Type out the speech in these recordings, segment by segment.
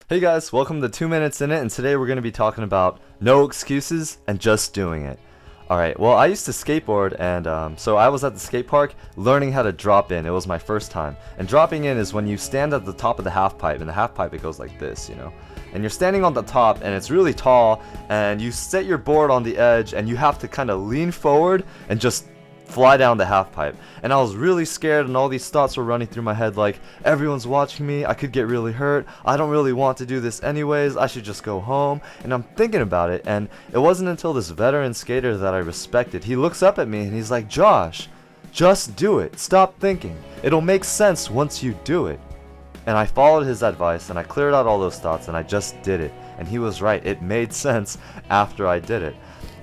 Hey guys, welcome to 2 Minutes in It, and today we're going to be talking about no excuses and just doing it. Alright, well, I used to skateboard, and so I was at the skate park learning how to drop in. It was my first time. And dropping in is when you stand at the top of the half pipe, and the half pipe, it goes like this, you know. And you're standing on the top, and it's really tall, and you set your board on the edge, and you have to kind of lean forward and just fly down the half pipe. And I was really scared, and all these thoughts were running through my head like, everyone's watching me, I could get really hurt, I don't really want to do this anyways, I should just go home. And I'm thinking about it, and it wasn't until this veteran skater that I respected, he looks up at me and he's like, Josh, just do it, stop thinking, it'll make sense once you do it. And I followed his advice, and I cleared out all those thoughts, and I just did it. And he was right, it made sense after I did it.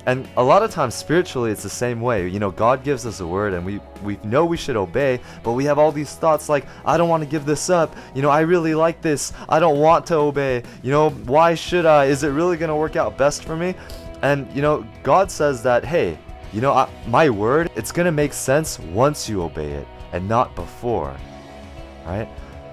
And a lot of times spiritually it's the same way. You know, God gives us a word and we know we should obey, but we have all these thoughts like, I don't want to give this up. You know, I really like this. I don't want to obey. You know, why should I? Is it really going to work out best for me? And, you know, God says that, hey, you know, my word, it's going to make sense once you obey it and not before. Right?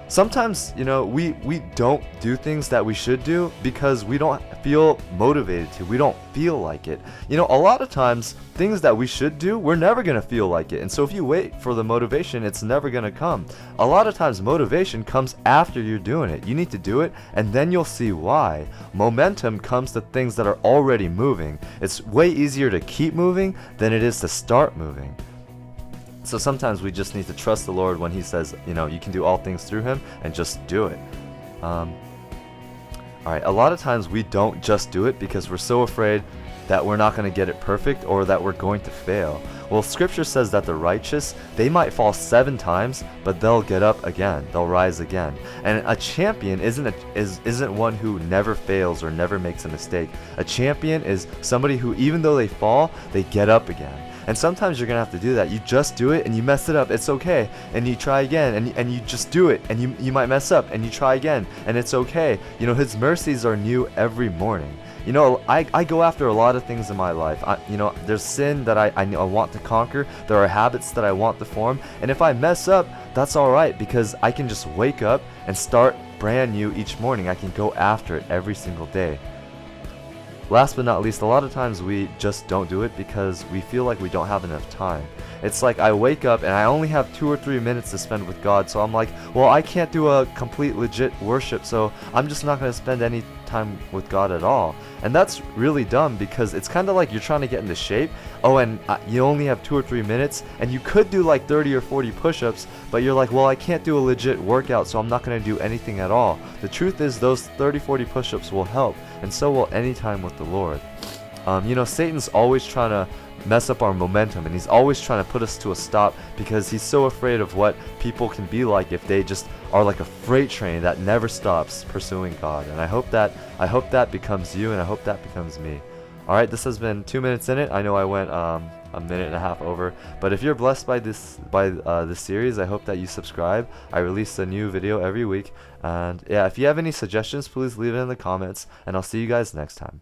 Sometimes, you know, we don't do things that we should do because we don't feel motivated to. We don't feel like it. You know, a lot of times, things that we should do, we're never going to feel like it. And so if you wait for the motivation, it's never going to come. A lot of times, motivation comes after you're doing it. You need to do it, and then you'll see why. Momentum comes to things that are already moving. It's way easier to keep moving than it is to start moving. So sometimes we just need to trust the Lord when He says, you know, you can do all things through Him, and just do it. Alright, a lot of times we don't just do it because we're so afraid that we're not going to get it perfect or that we're going to fail. Well, Scripture says that the righteous, they might fall 7 times, but they'll get up again. They'll rise again. And a champion isn't one who never fails or never makes a mistake. A champion is somebody who, even though they fall, they get up again. And sometimes you're going to have to do that. You just do it and you mess it up. It's okay. And you try again and you just do it and you might mess up and you try again and it's okay. You know, His mercies are new every morning. You know, I go after a lot of things in my life. You know, there's sin that I want to conquer. There are habits that I want to form. And if I mess up, that's alright because I can just wake up and start brand new each morning. I can go after it every single day. Last but not least, a lot of times we just don't do it because we feel like we don't have enough time. It's like I wake up and I only have 2 or 3 minutes to spend with God, so I'm like, well, I can't do a complete legit worship, so I'm just not going to spend any time with God at all. And that's really dumb because it's kind of like you're trying to get into shape. Oh, and you only have 2 or 3 minutes, and you could do like 30 or 40 push-ups, but you're like, well, I can't do a legit workout, so I'm not going to do anything at all. The truth is those 30-40 push-ups will help, and so will any time with the Lord. You know, Satan's always trying to mess up our momentum, and he's always trying to put us to a stop because he's so afraid of what people can be like if they just are like a freight train that never stops pursuing God. And I hope that becomes you, and I hope that becomes me. Alright, this has been 2 Minutes in It. I know I went a minute and a half over, but if you're blessed by this series, I hope that you subscribe. I release a new video every week, and yeah, if you have any suggestions, please leave it in the comments, and I'll see you guys next time.